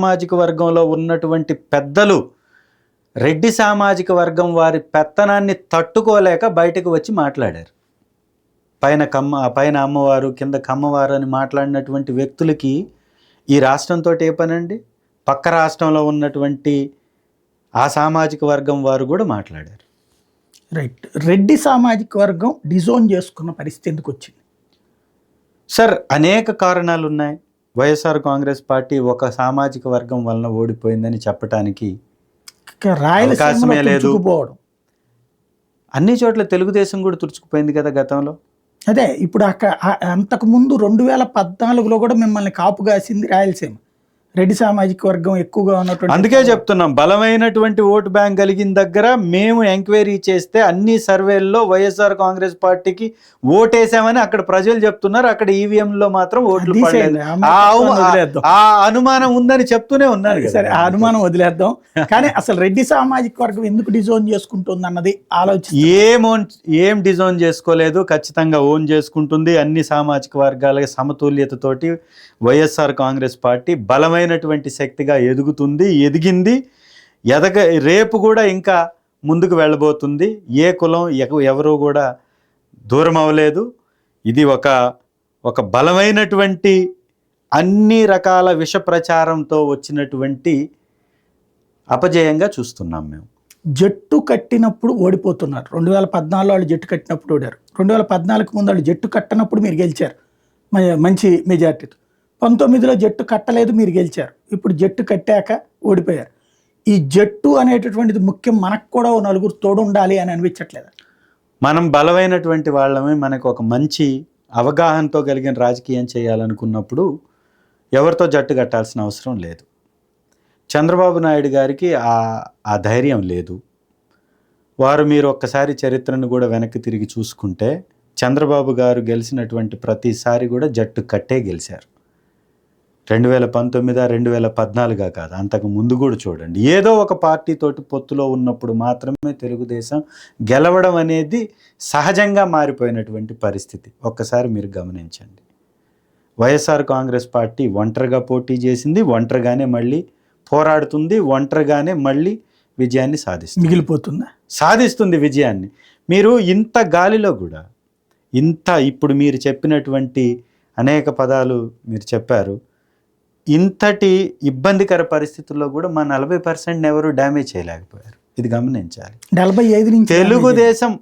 సామాజిక వర్గంలో ఉన్నటువంటి పెద్దలు రెడ్డి సామాజిక వర్గం వారి పెత్తనాన్ని తట్టుకోలేక బయటకు వచ్చి మాట్లాడారు. పైన అమ్మవారు కింద కమ్మవారు అని మాట్లాడినటువంటి వ్యక్తులకి ఈ రాష్ట్రంతో ఏ పనండి? పక్క రాష్ట్రంలో ఉన్నటువంటి ఆ సామాజిక వర్గం వారు కూడా మాట్లాడారు. రైట్. రెడ్డి సామాజిక వర్గం డిజోన్ చేసుకున్న పరిస్థితి ఎందుకు వచ్చింది సార్? అనేక కారణాలు ఉన్నాయి. వైఎస్ఆర్ కాంగ్రెస్ పార్టీ ఒక సామాజిక వర్గం వలన ఓడిపోయిందని చెప్పడానికి అవకాశమే లేదు. అన్ని చోట్ల తెలుగుదేశం కూడా తుడుచుకుపోయింది కదా గతంలో. అదే ఇప్పుడు అంతకు ముందు 2014లో కూడా మిమ్మల్ని కాపు కాసింది రాయలసీమ. రెడ్డి సామాజిక వర్గం ఎక్కువగా ఉన్నటువంటి, అందుకే చెప్తున్నాం, బలమైనటువంటి ఓటు బ్యాంక్ కలిగిన దగ్గర మేము ఎంక్వైరీ చేస్తే అన్ని సర్వేల్లో వైఎస్ఆర్ కాంగ్రెస్ పార్టీకి ఓటేసామని అక్కడ ప్రజలు చెప్తున్నారు. అక్కడ ఈవీఎంలో మాత్రం ఓట్లు పడలేదు. ఆ అనుమానం ఉందని చెప్తూనే ఉన్నారు. సరే, ఆ అనుమానం వదిలేద్దాం. కానీ అసలు రెడ్డి సామాజిక వర్గం ఎందుకు డిజోన్ చేసుకుంటుంది అన్నది ఆలోచన. ఏం డిజోన్ చేసుకోలేదు, ఖచ్చితంగా ఓన్ చేసుకుంటుంది. అన్ని సామాజిక వర్గాల సమతుల్యతతోటి వైఎస్ఆర్ కాంగ్రెస్ పార్టీ బలమైనటువంటి శక్తిగా ఎదిగింది. రేపు కూడా ఇంకా ముందుకు వెళ్ళబోతుంది. ఏ కులం ఎవరు కూడా దూరం అవ్వలేదు. ఇది ఒక బలమైనటువంటి అన్ని రకాల విష ప్రచారంతో వచ్చినటువంటి అపజయంగా చూస్తున్నాం మేము. జట్టు కట్టినప్పుడు ఓడిపోతున్నారు. 2014లో వాళ్ళు జట్టు కట్టినప్పుడు ఓడారు. 2014కు ముందు వాళ్ళు జట్టు కట్టినప్పుడు మీరు గెలిచారు మంచి మెజార్టీతో. 19లో జట్టు కట్టలేదు, మీరు గెలిచారు. ఇప్పుడు జట్టు కట్టాక ఓడిపోయారు. ఈ జట్టు అనేటటువంటిది ముఖ్యం. మనకు కూడా నలుగురు తోడు ఉండాలి అని అనిపించట్లేదు. మనం బలమైనటువంటి వాళ్ళమే, మనకు ఒక మంచి అవగాహనతో కలిగిన రాజకీయం చేయాలనుకున్నప్పుడు ఎవరితో జట్టు కట్టాల్సిన అవసరం లేదు. చంద్రబాబు నాయుడు గారికి ఆ ధైర్యం లేదు. మీరు ఒక్కసారి చరిత్రను కూడా వెనక్కి తిరిగి చూసుకుంటే చంద్రబాబు గారు గెలిచినటువంటి ప్రతిసారి కూడా జట్టు కట్టే గెలిచారు. 2019, 2014 కాదు, అంతకు ముందు కూడా చూడండి. ఏదో ఒక పార్టీతోటి పొత్తులో ఉన్నప్పుడు మాత్రమే తెలుగుదేశం గెలవడం అనేది సహజంగా మారిపోయినటువంటి పరిస్థితి. ఒక్కసారి మీరు గమనించండి. వైఎస్ఆర్ కాంగ్రెస్ పార్టీ ఒంటరిగా పోటీ చేసింది, ఒంటరిగానే మళ్ళీ పోరాడుతుంది, ఒంటరిగానే మళ్ళీ విజయాన్ని సాధిస్తుంది విజయాన్ని. మీరు ఇంత గాలిలో కూడా ఇప్పుడు మీరు చెప్పినటువంటి అనేక పదాలు మీరు చెప్పారు. ఇంతటి ఇబ్బందికర పరిస్థితుల్లో కూడా మా 40% ఎవరు డ్యామేజ్ చేయలేకపోయారు. ఇది గమనించాలి. 45 నుంచి తెలుగుదేశం